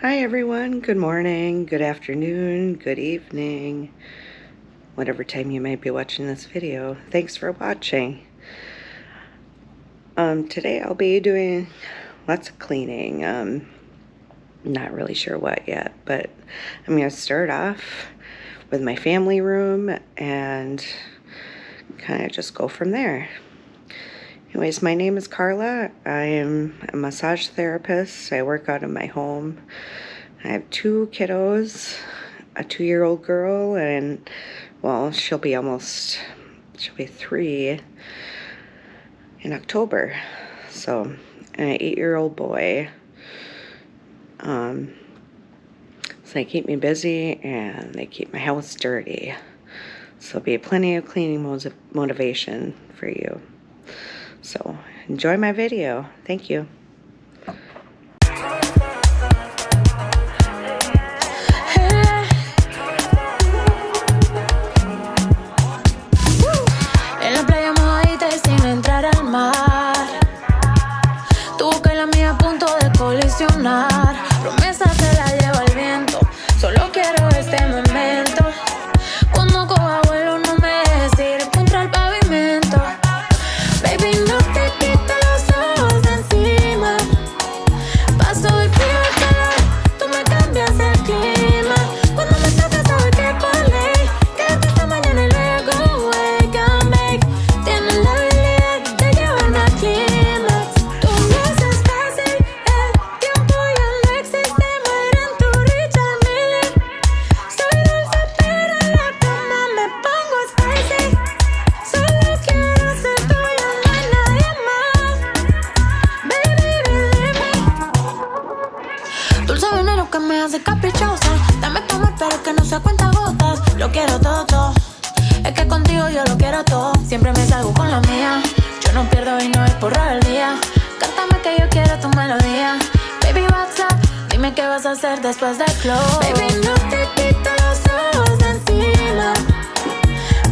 Hi everyone, good morning, good afternoon, good evening, whatever time you might be watching this video. Thanks for watching. Today I'll be doing lots of cleaning. Not really sure what yet, but I'm going to start off with my family room and kind of just go from there. Anyways, my name is Carla. I am a massage therapist. I work out of my home. I have two kiddos, a 2-year-old girl, and, well, she'll be 3 in October. So, and an 8-year-old boy. So they keep me busy and they keep my house dirty. So there'll be plenty of cleaning motivation for you. So enjoy my video. Thank you. En la playa mojadita y sin entrar al mar. Tu boca y la mía a punto de colisionar. Promesa se la lleva el viento. Solo quiero este momento. Cuando coja vuelo no me dejes ir contra el pavimento. Baby, no te quito los ojos de encima. Paso del frío al calor, tú me cambias el clima. Cuando me tocas sabes que por ley quédate esta mañana y luego wake and bake. Tienes la habilidad de llevarme al clímax. Tú lo haces fácil, el tiempo ya no existe. Muere en tu Richard Mille. Soy dulce pero en la cama me pongo spicy. Solo quiero ser tuya, no hay nadie más. Baby, believe me. Dulce veneno que me hace caprichosa. Dame tomar pero que no sea cuenta gotas. Lo quiero todo, todo. Es que contigo yo lo quiero todo. Siempre me salgo con la mía. Yo no pierdo y no es por rebeldía. Cántame que yo quiero tu melodía. Baby, what's up? Dime qué vas a hacer después del club. Baby, no te quito los ojos de encima.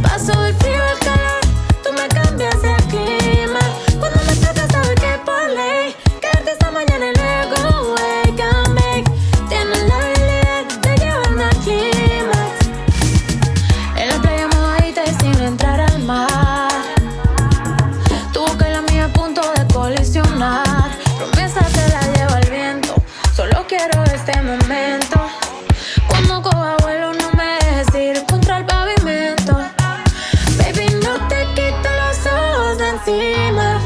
Paso del frío al calor, tú me cambias el clima. Cuando me tocas sabes que por ley quedarte esta mañana y luego wake and bake. Tienes la habilidad de llevarme al clímax. En la playa mojadita y sin entrar al mar. Tu boca y la mía a punto de colisionar. Promesa se la lleva el viento. Solo quiero este momento. Cuando coja vuelo no me dejes ir contra el pavimento. Baby, no te quito los ojos de encima.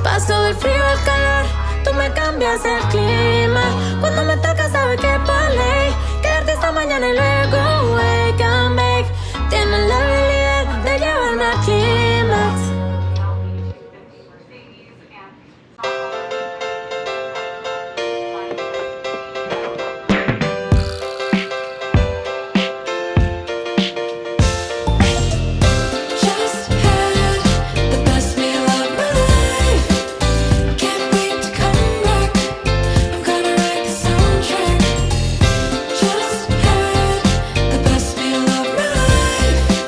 Paso del frío al calor, tú me cambias el clima. Cuando me tocas sabes que por ley quedarte esta mañana y luego wake and bake. Tienes la habilidad de llevarme al clímax. Just had the best meal of my life. Can't wait to come back. I'm gonna write the soundtrack. Just had the best meal of my life.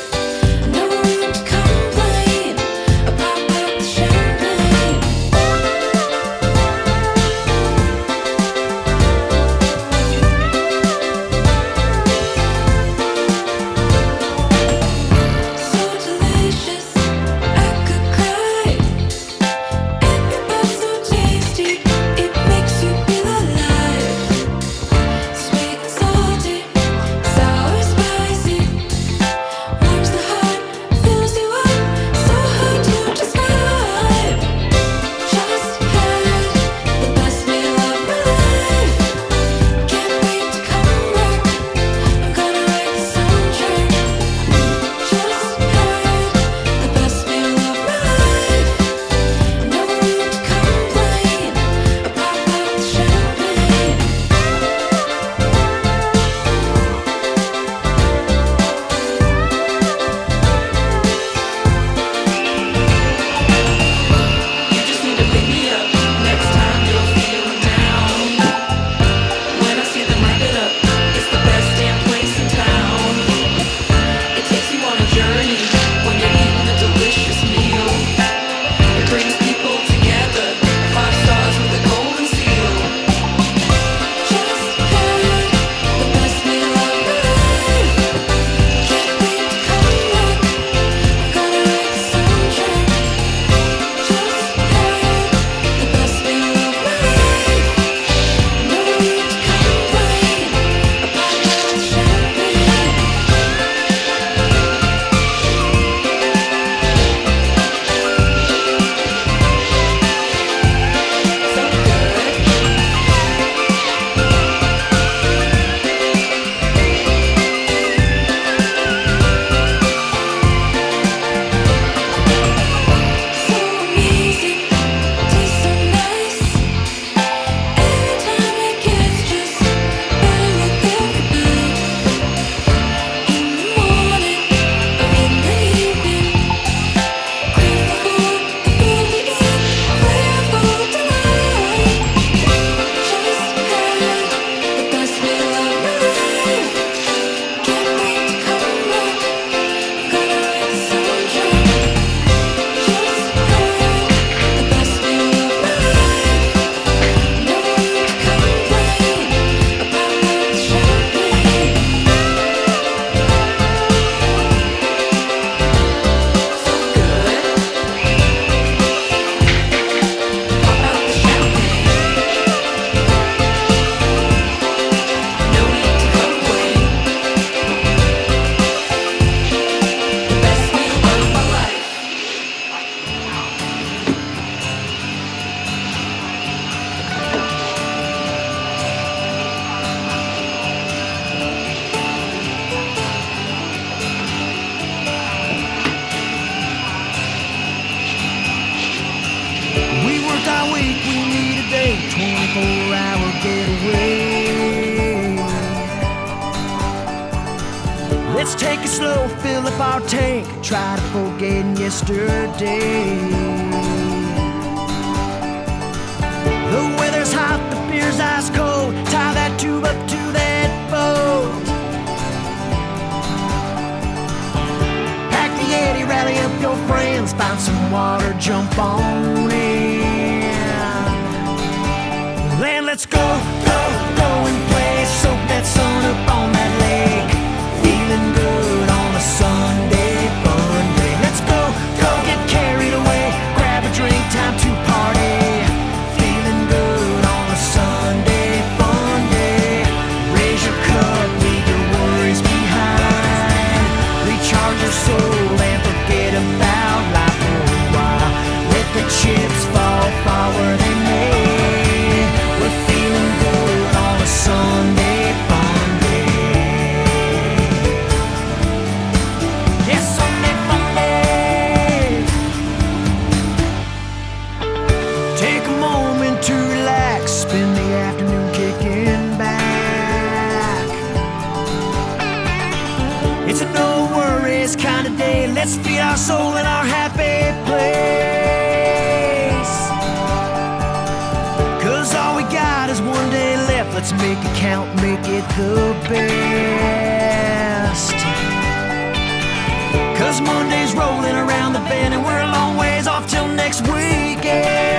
24-hour getaway. Let's take it slow, fill up our tank, try to forget yesterday. The weather's hot, the beer's ice cold. Tie that tube up to that boat. Pack the Yeti, rally up your friends, find some water, jump on in. Then let's go, go, go and play. Soak that sun up on that lake. Feeling good on a Sunday fun day. Let's go, go get carried away. Grab a drink, time to party. Feeling good on a Sunday fun day. Raise your cup, leave your worries behind. Recharge your soul and forget about life for a while. Let the chips fall far where they may. We're feeling good on a Sunday fun day. Yes, Sunday fun day. Take a moment to relax, spend the afternoon kicking back. It's a no worries kind of day. Let's feed our soul in our happy place. 'Cause all we got is one day left. Let's make it count, make it the best. 'Cause Monday's rolling around the bend and we're a long ways off till next weekend.